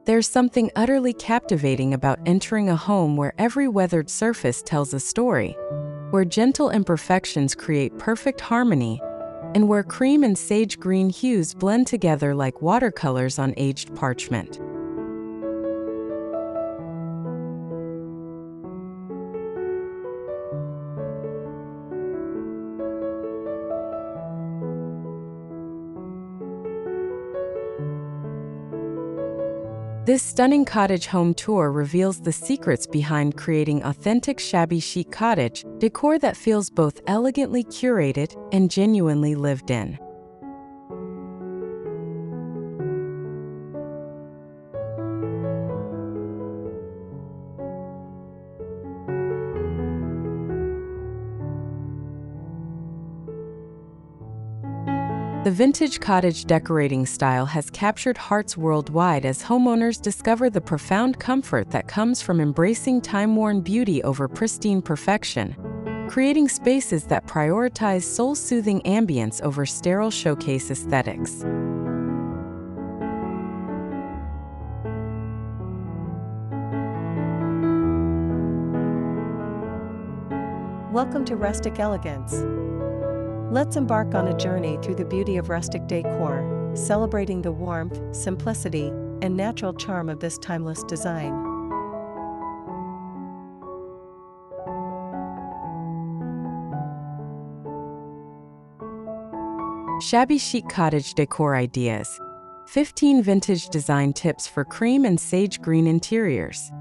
There's something utterly captivating about entering a home where every weathered surface tells a story, where gentle imperfections create perfect harmony, and where cream and sage green hues blend together like watercolors on aged parchment. This stunning cottage home tour reveals the secrets behind creating authentic shabby chic cottage decor that feels both elegantly curated and genuinely lived in. The vintage cottage decorating style has captured hearts worldwide as homeowners discover the profound comfort that comes from embracing time-worn beauty over pristine perfection, creating spaces that prioritize soul-soothing ambience over sterile showcase aesthetics. Welcome to Rustic Elegance. Let's embark on a journey through the beauty of rustic decor, celebrating the warmth, simplicity, and natural charm of this timeless design. Shabby Chic Cottage Decor Ideas: 15 Vintage Design Tips for Cream and Sage Green Interiors.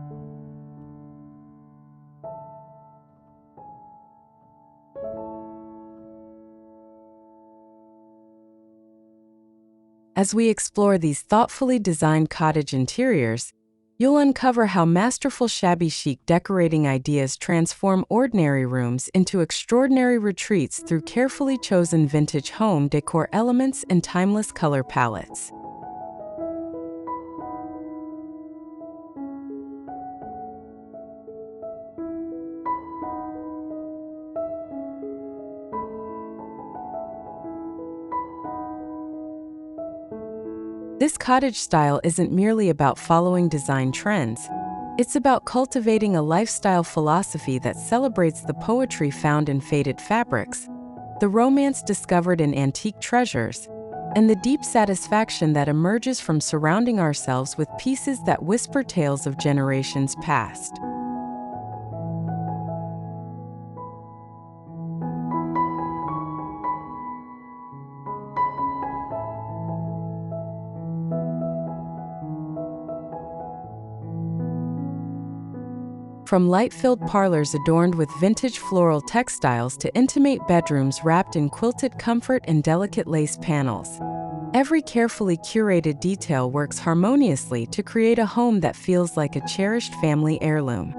As we explore these thoughtfully designed cottage interiors, you'll uncover how masterful shabby chic decorating ideas transform ordinary rooms into extraordinary retreats through carefully chosen vintage home decor elements and timeless color palettes. This cottage style isn't merely about following design trends. It's about cultivating a lifestyle philosophy that celebrates the poetry found in faded fabrics, the romance discovered in antique treasures, and the deep satisfaction that emerges from surrounding ourselves with pieces that whisper tales of generations past. From light-filled parlors adorned with vintage floral textiles to intimate bedrooms wrapped in quilted comfort and delicate lace panels, every carefully curated detail works harmoniously to create a home that feels like a cherished family heirloom.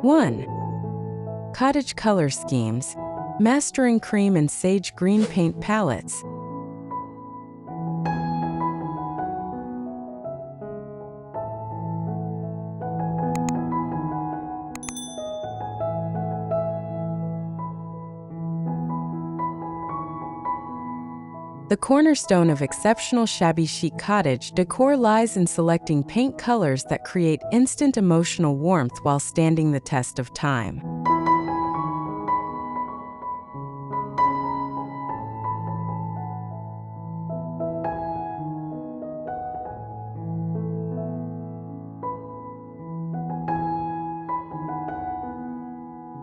One, cottage color schemes, mastering cream and sage green paint palettes. The cornerstone of exceptional shabby chic cottage decor lies in selecting paint colors that create instant emotional warmth while standing the test of time.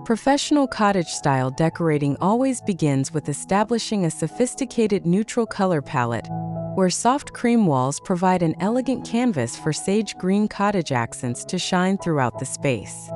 Professional cottage-style decorating always begins with establishing a sophisticated neutral color palette, where soft cream walls provide an elegant canvas for sage green cottage accents to shine throughout the space.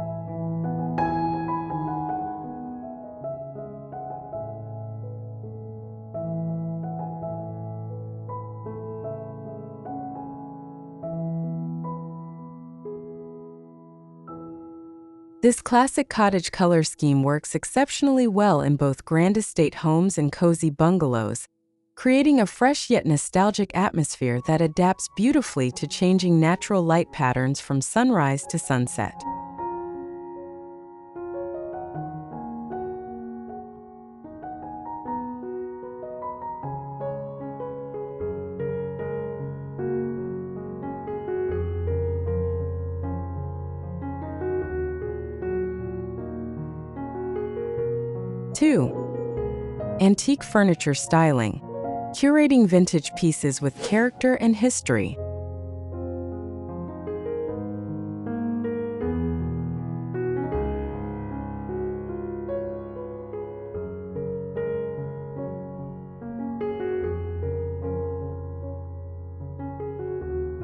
This classic cottage color scheme works exceptionally well in both grand estate homes and cozy bungalows, creating a fresh yet nostalgic atmosphere that adapts beautifully to changing natural light patterns from sunrise to sunset. Two, antique furniture styling, curating vintage pieces with character and history.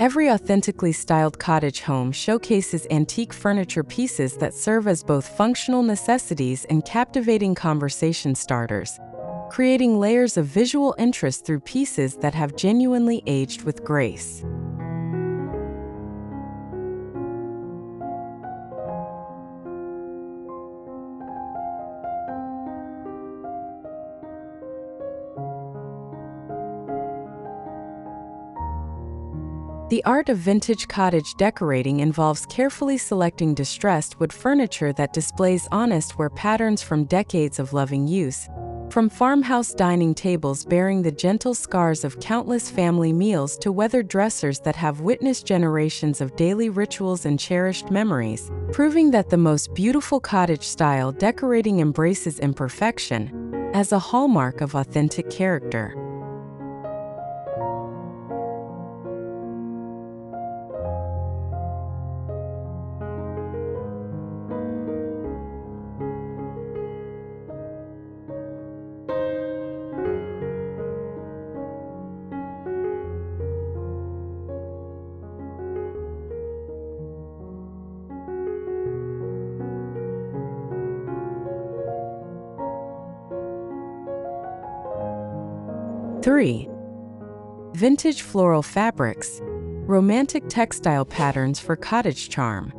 Every authentically styled cottage home showcases antique furniture pieces that serve as both functional necessities and captivating conversation starters, creating layers of visual interest through pieces that have genuinely aged with grace. The art of vintage cottage decorating involves carefully selecting distressed wood furniture that displays honest wear patterns from decades of loving use, from farmhouse dining tables bearing the gentle scars of countless family meals to weathered dressers that have witnessed generations of daily rituals and cherished memories, proving that the most beautiful cottage style decorating embraces imperfection as a hallmark of authentic character. Three, vintage floral fabrics, romantic textile patterns for cottage charm.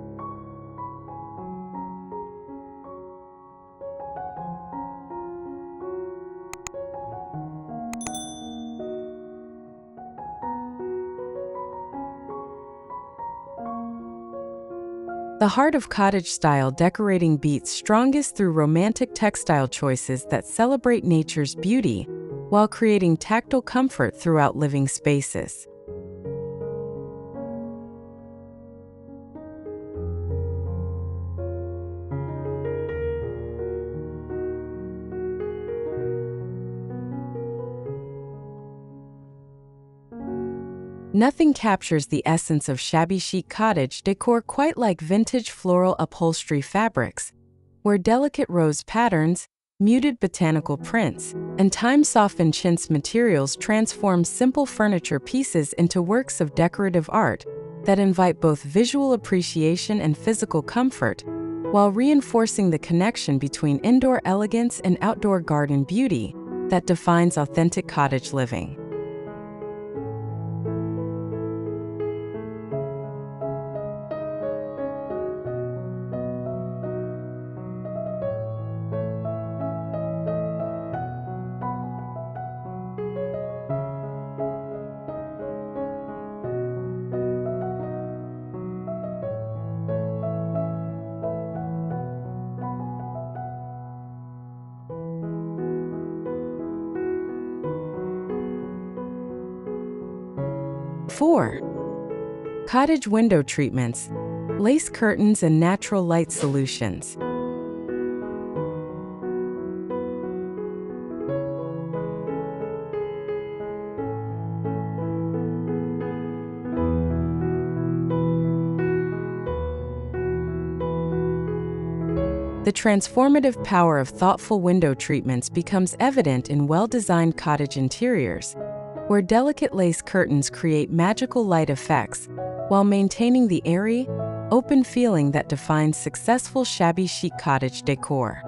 The heart of cottage-style decorating beats strongest through romantic textile choices that celebrate nature's beauty while creating tactile comfort throughout living spaces. Nothing captures the essence of shabby chic cottage decor quite like vintage floral upholstery fabrics, where delicate rose patterns, muted botanical prints, and time-softened chintz materials transform simple furniture pieces into works of decorative art that invite both visual appreciation and physical comfort, while reinforcing the connection between indoor elegance and outdoor garden beauty that defines authentic cottage living. Four, cottage window treatments, lace curtains, and natural light solutions. The transformative power of thoughtful window treatments becomes evident in well-designed cottage interiors, where delicate lace curtains create magical light effects while maintaining the airy, open feeling that defines successful shabby chic cottage decor.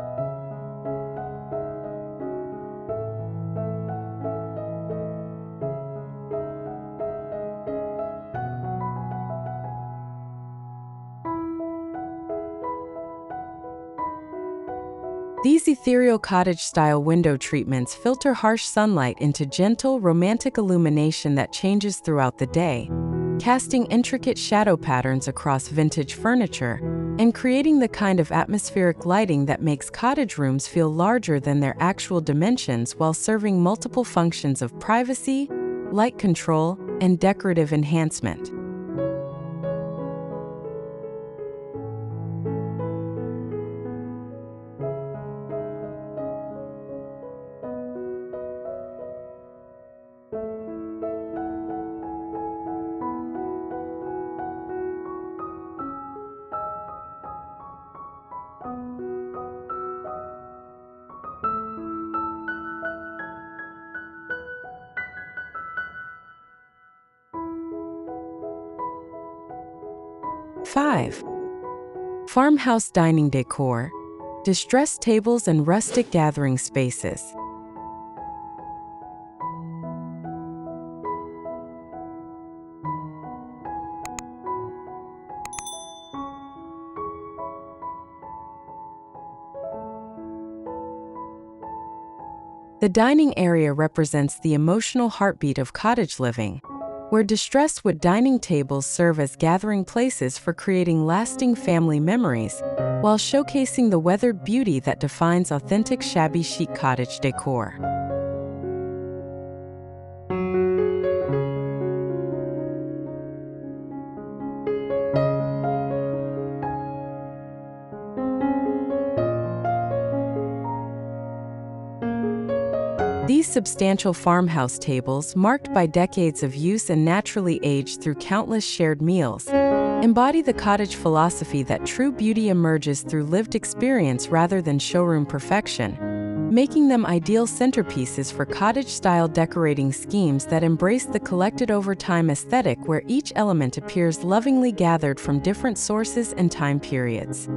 These ethereal cottage-style window treatments filter harsh sunlight into gentle, romantic illumination that changes throughout the day, casting intricate shadow patterns across vintage furniture and creating the kind of atmospheric lighting that makes cottage rooms feel larger than their actual dimensions while serving multiple functions of privacy, light control, and decorative enhancement. Five. Farmhouse dining decor, distressed tables and rustic gathering spaces. The dining area represents the emotional heartbeat of cottage living, where distressed wood dining tables serve as gathering places for creating lasting family memories, while showcasing the weathered beauty that defines authentic shabby chic cottage decor. These substantial farmhouse tables, marked by decades of use and naturally aged through countless shared meals, embody the cottage philosophy that true beauty emerges through lived experience rather than showroom perfection, making them ideal centerpieces for cottage-style decorating schemes that embrace the collected-over-time aesthetic where each element appears lovingly gathered from different sources and time periods.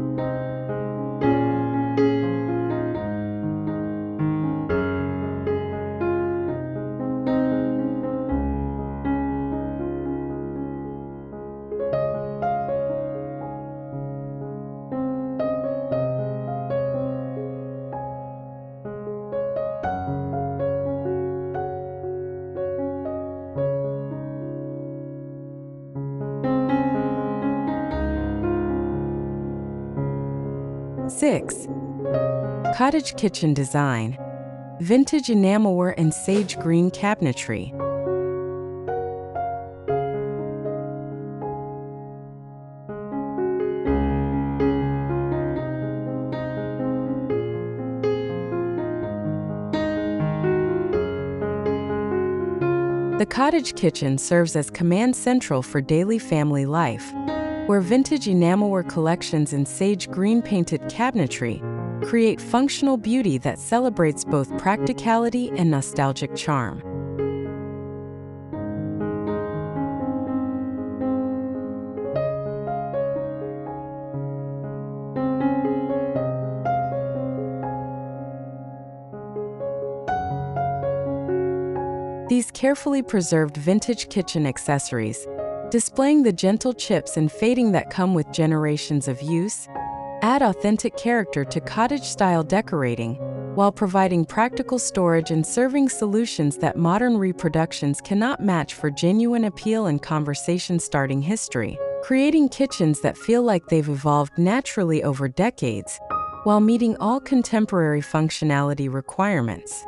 6. Cottage kitchen design, vintage enamelware and sage green cabinetry. The cottage kitchen serves as command central for daily family life, where vintage enamelware collections and sage green painted cabinetry create functional beauty that celebrates both practicality and nostalgic charm. These carefully preserved vintage kitchen accessories, displaying the gentle chips and fading that come with generations of use, add authentic character to cottage-style decorating, while providing practical storage and serving solutions that modern reproductions cannot match for genuine appeal and conversation-starting history, creating kitchens that feel like they've evolved naturally over decades, while meeting all contemporary functionality requirements.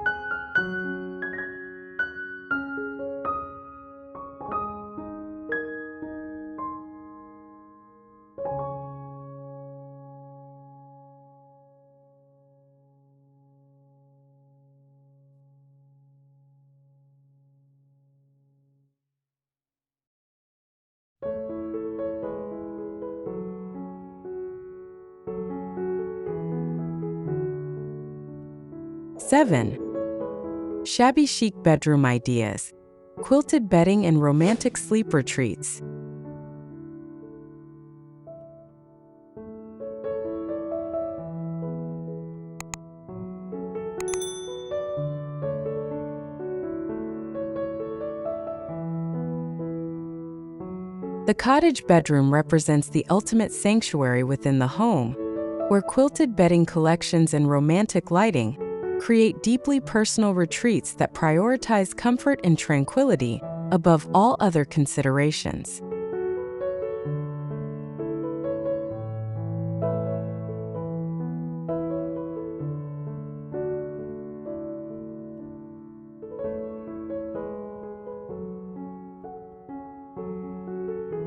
Seven. Shabby chic bedroom ideas, quilted bedding and romantic sleep retreats. The cottage bedroom represents the ultimate sanctuary within the home, where quilted bedding collections and romantic lighting create deeply personal retreats that prioritize comfort and tranquility above all other considerations.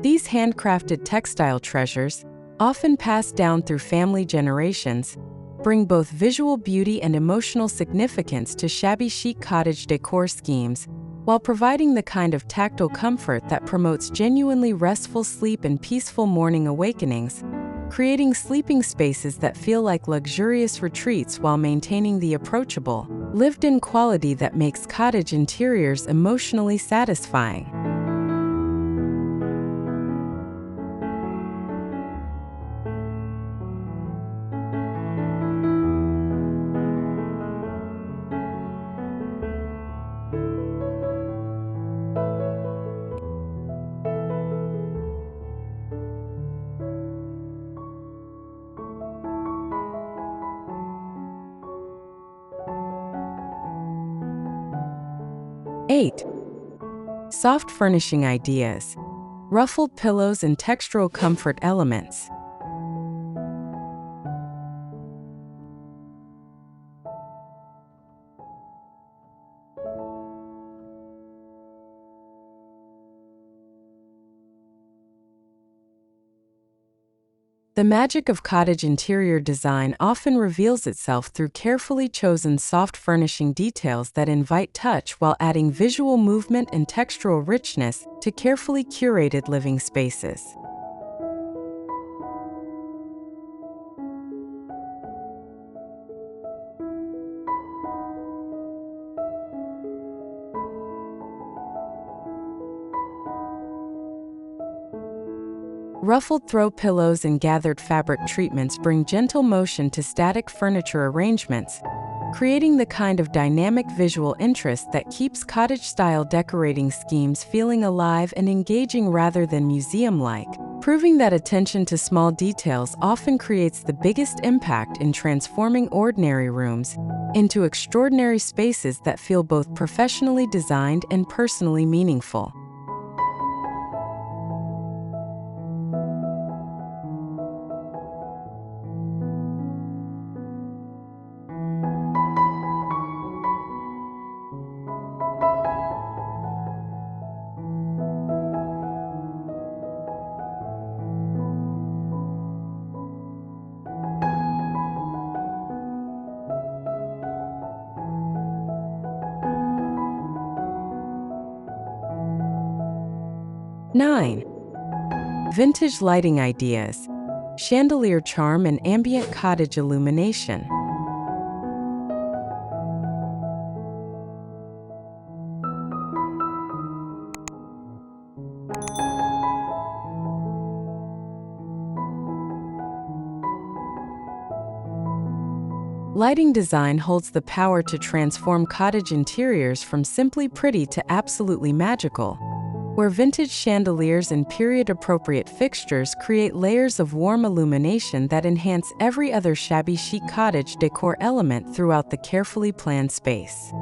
These handcrafted textile treasures, often passed down through family generations, bring both visual beauty and emotional significance to shabby chic cottage decor schemes, while providing the kind of tactile comfort that promotes genuinely restful sleep and peaceful morning awakenings, creating sleeping spaces that feel like luxurious retreats while maintaining the approachable, lived-in quality that makes cottage interiors emotionally satisfying. Eight. Soft furnishing ideas, ruffled pillows and textural comfort elements. The magic of cottage interior design often reveals itself through carefully chosen soft furnishing details that invite touch while adding visual movement and textural richness to carefully curated living spaces. Ruffled throw pillows and gathered fabric treatments bring gentle motion to static furniture arrangements, creating the kind of dynamic visual interest that keeps cottage-style decorating schemes feeling alive and engaging rather than museum-like, proving that attention to small details often creates the biggest impact in transforming ordinary rooms into extraordinary spaces that feel both professionally designed and personally meaningful. 9. Vintage lighting ideas, chandelier charm and ambient cottage illumination. Lighting design holds the power to transform cottage interiors from simply pretty to absolutely magical, where vintage chandeliers and period-appropriate fixtures create layers of warm illumination that enhance every other shabby chic cottage decor element throughout the carefully planned space.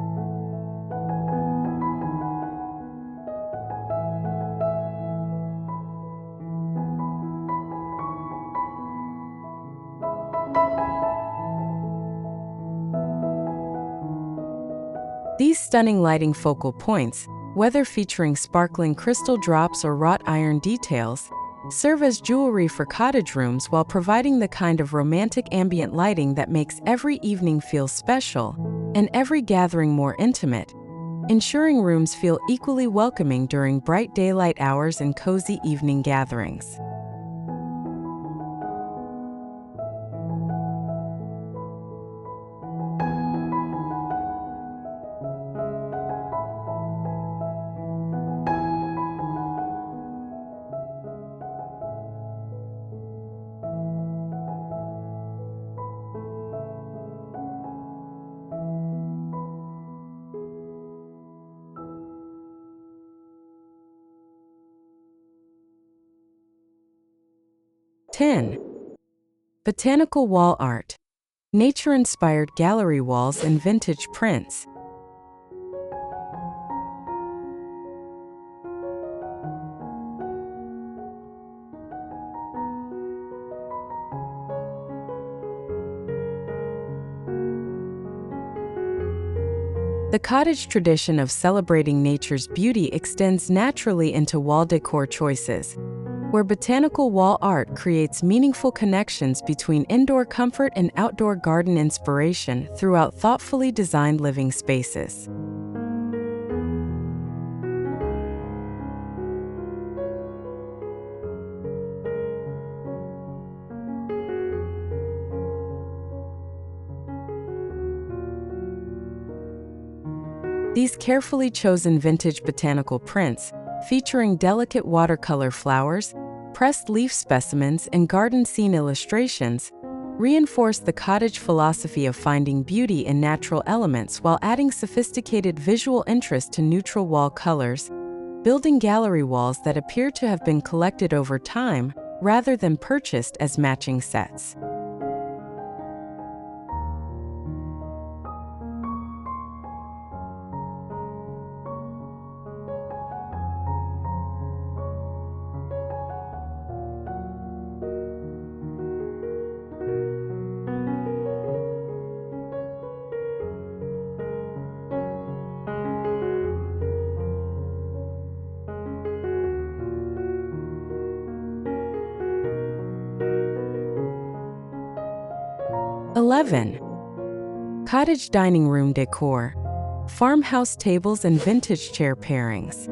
These stunning lighting focal points, whether featuring sparkling crystal drops or wrought iron details, serve as jewelry for cottage rooms while providing the kind of romantic ambient lighting that makes every evening feel special and every gathering more intimate, ensuring rooms feel equally welcoming during bright daylight hours and cozy evening gatherings. Ten. Botanical wall art. Nature-inspired gallery walls and vintage prints. The cottage tradition of celebrating nature's beauty extends naturally into wall decor choices, where botanical wall art creates meaningful connections between indoor comfort and outdoor garden inspiration throughout thoughtfully designed living spaces. These carefully chosen vintage botanical prints, featuring delicate watercolor flowers, pressed leaf specimens, and garden scene illustrations, reinforce the cottage philosophy of finding beauty in natural elements while adding sophisticated visual interest to neutral wall colors, building gallery walls that appear to have been collected over time rather than purchased as matching sets. (11) Cottage dining room decor. Farmhouse tables and vintage chair pairings.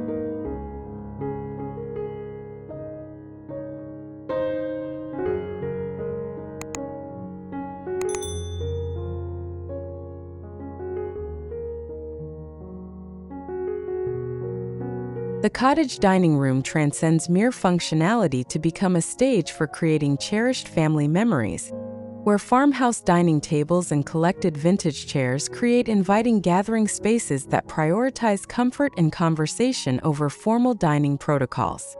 The cottage dining room transcends mere functionality to become a stage for creating cherished family memories, where farmhouse dining tables and collected vintage chairs create inviting gathering spaces that prioritize comfort and conversation over formal dining protocols.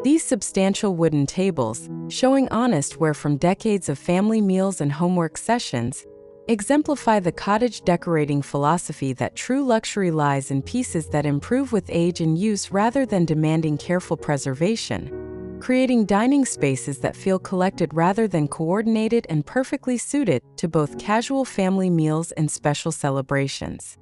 These substantial wooden tables, showing honest wear from decades of family meals and homework sessions, exemplify the cottage decorating philosophy that true luxury lies in pieces that improve with age and use rather than demanding careful preservation, creating dining spaces that feel collected rather than coordinated and perfectly suited to both casual family meals and special celebrations.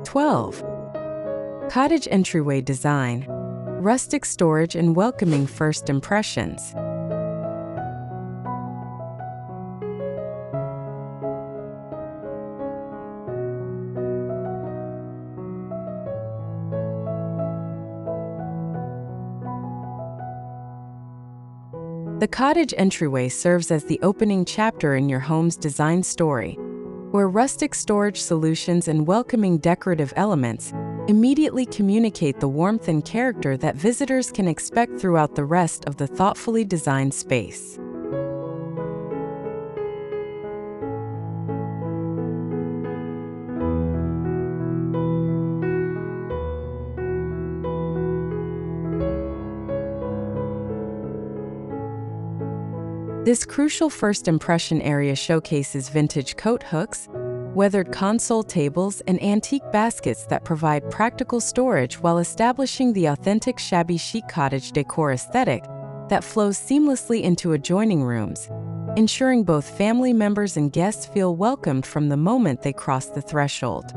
(12) Cottage entryway design. Rustic storage and welcoming first impressions. The cottage entryway serves as the opening chapter in your home's design story, where rustic storage solutions and welcoming decorative elements immediately communicate the warmth and character that visitors can expect throughout the rest of the thoughtfully designed space. This crucial first impression area showcases vintage coat hooks, weathered console tables, and antique baskets that provide practical storage while establishing the authentic Shabby Chic Cottage Decor aesthetic that flows seamlessly into adjoining rooms, ensuring both family members and guests feel welcomed from the moment they cross the threshold.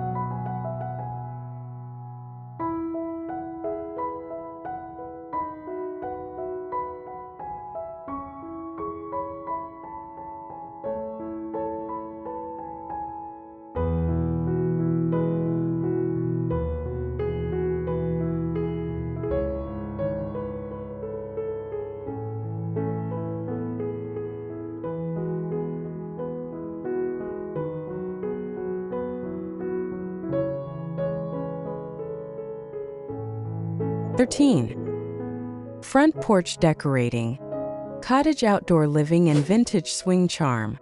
13. Front porch decorating, cottage outdoor living and vintage swing charm.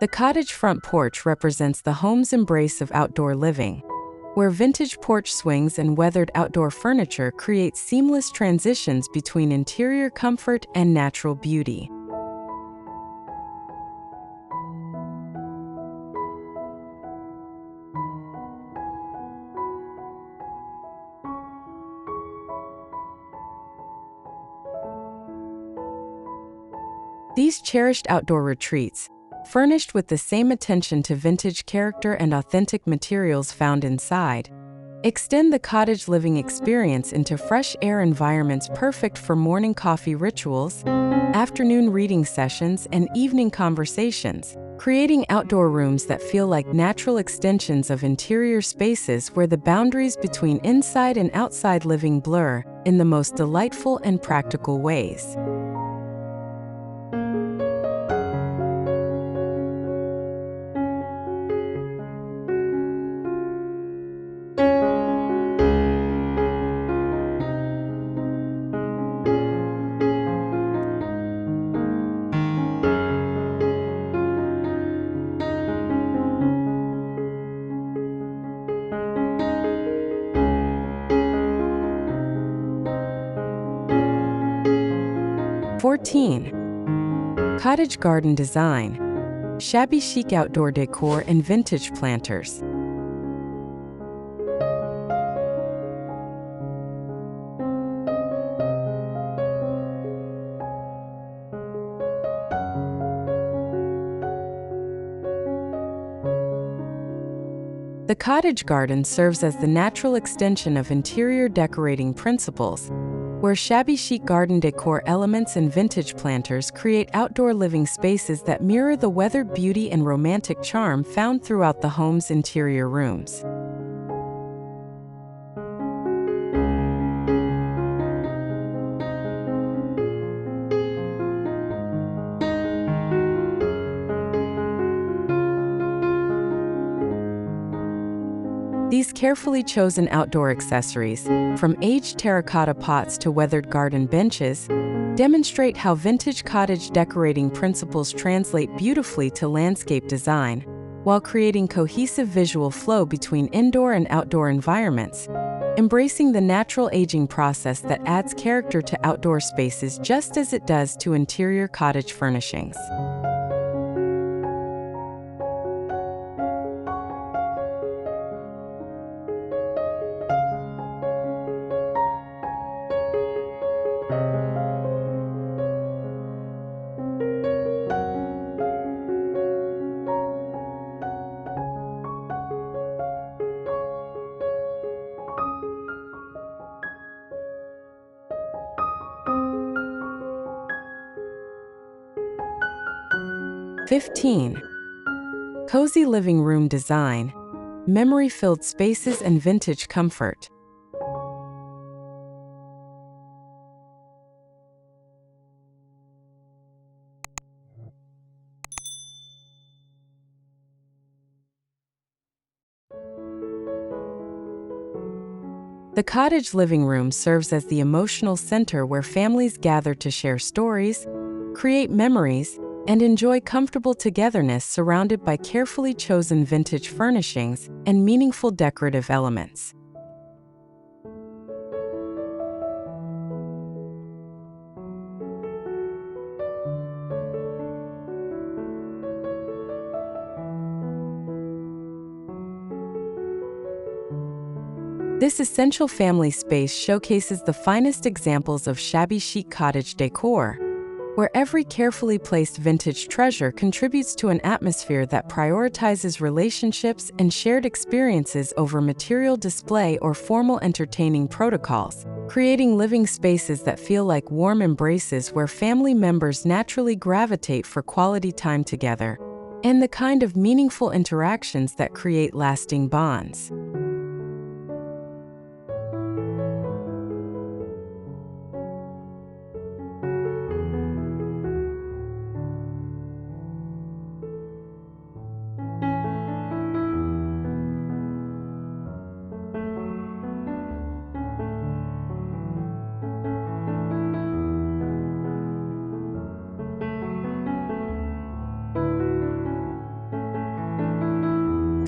The cottage front porch represents the home's embrace of outdoor living, where vintage porch swings and weathered outdoor furniture create seamless transitions between interior comfort and natural beauty. These cherished outdoor retreats, furnished with the same attention to vintage character and authentic materials found inside, extend the cottage living experience into fresh air environments perfect for morning coffee rituals, afternoon reading sessions, and evening conversations, creating outdoor rooms that feel like natural extensions of interior spaces where the boundaries between inside and outside living blur in the most delightful and practical ways. Cottage garden design, shabby chic outdoor decor and vintage planters. The cottage garden serves as the natural extension of interior decorating principles, where shabby chic garden decor elements and vintage planters create outdoor living spaces that mirror the weathered beauty and romantic charm found throughout the home's interior rooms. These carefully chosen outdoor accessories, from aged terracotta pots to weathered garden benches, demonstrate how vintage cottage decorating principles translate beautifully to landscape design, while creating cohesive visual flow between indoor and outdoor environments, embracing the natural aging process that adds character to outdoor spaces just as it does to interior cottage furnishings. Cozy living room design, memory-filled spaces and vintage comfort. The cottage living room serves as the emotional center where families gather to share stories, create memories, and enjoy comfortable togetherness surrounded by carefully chosen vintage furnishings and meaningful decorative elements. This essential family space showcases the finest examples of shabby chic cottage decor, where every carefully placed vintage treasure contributes to an atmosphere that prioritizes relationships and shared experiences over material display or formal entertaining protocols, creating living spaces that feel like warm embraces where family members naturally gravitate for quality time together, and the kind of meaningful interactions that create lasting bonds.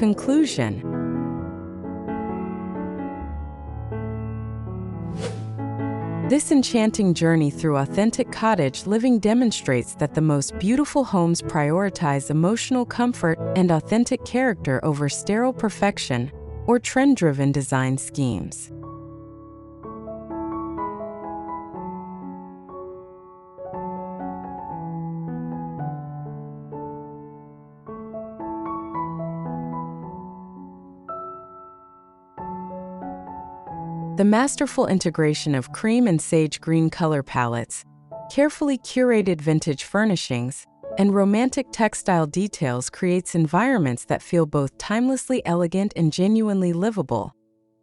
Conclusion. This enchanting journey through authentic cottage living demonstrates that the most beautiful homes prioritize emotional comfort and authentic character over sterile perfection or trend-driven design schemes. The masterful integration of cream and sage green color palettes, carefully curated vintage furnishings, and romantic textile details creates environments that feel both timelessly elegant and genuinely livable,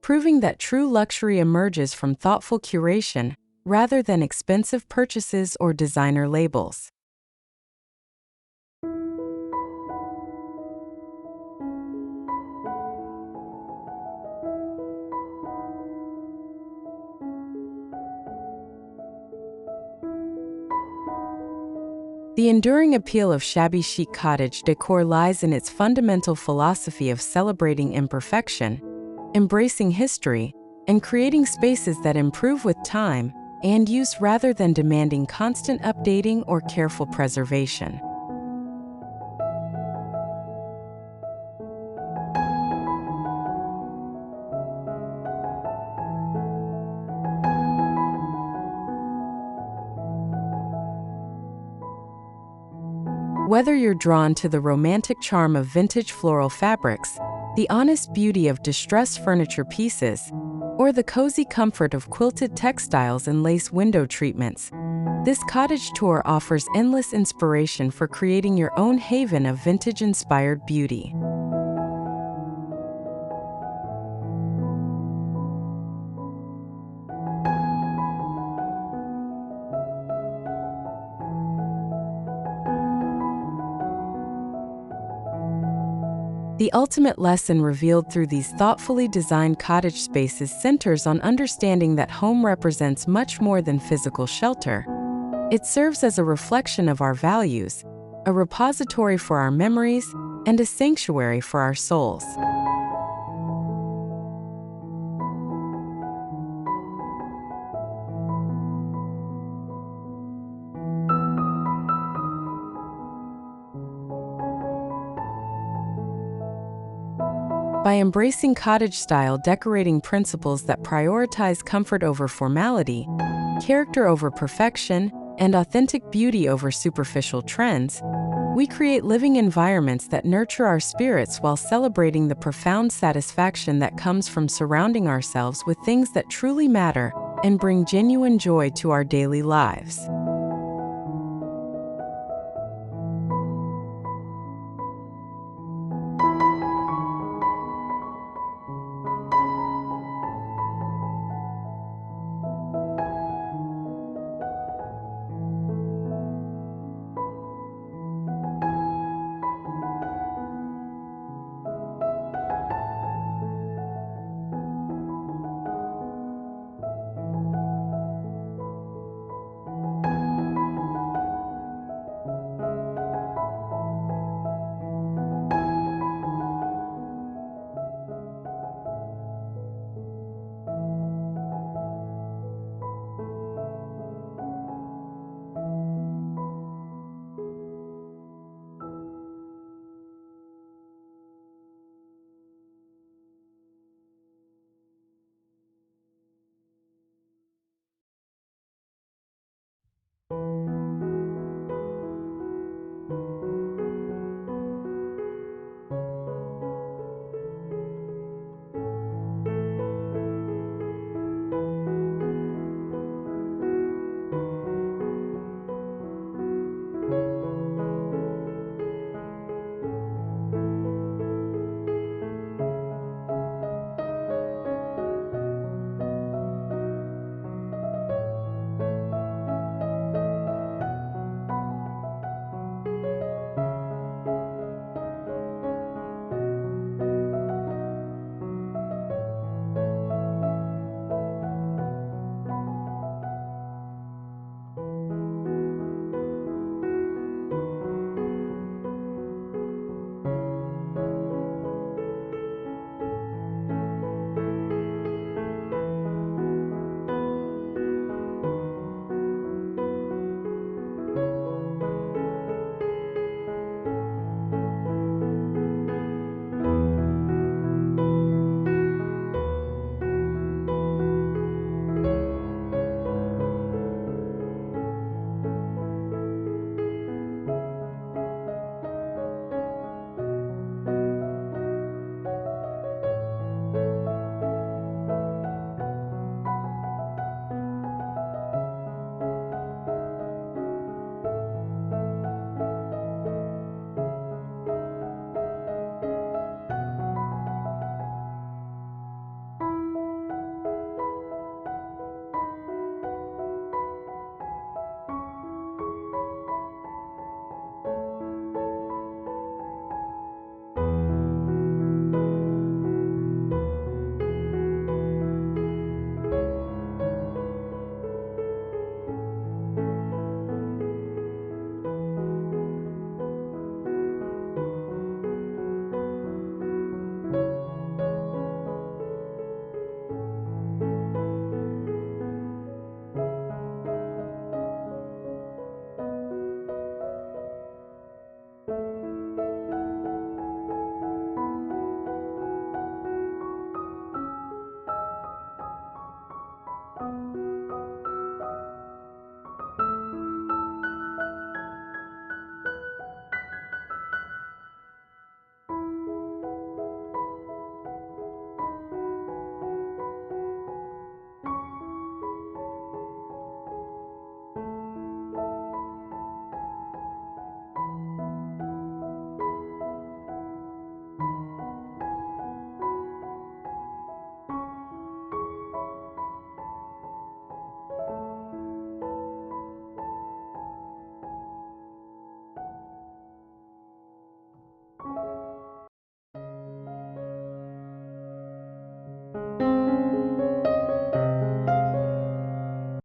proving that true luxury emerges from thoughtful curation rather than expensive purchases or designer labels. The enduring appeal of Shabby Chic Cottage Decor lies in its fundamental philosophy of celebrating imperfection, embracing history, and creating spaces that improve with time and use rather than demanding constant updating or careful preservation. Whether you're drawn to the romantic charm of vintage floral fabrics, the honest beauty of distressed furniture pieces, or the cozy comfort of quilted textiles and lace window treatments, this cottage tour offers endless inspiration for creating your own haven of vintage-inspired beauty. The ultimate lesson revealed through these thoughtfully designed cottage spaces centers on understanding that home represents much more than physical shelter. It serves as a reflection of our values, a repository for our memories, and a sanctuary for our souls. By embracing cottage-style decorating principles that prioritize comfort over formality, character over perfection, and authentic beauty over superficial trends, we create living environments that nurture our spirits while celebrating the profound satisfaction that comes from surrounding ourselves with things that truly matter and bring genuine joy to our daily lives.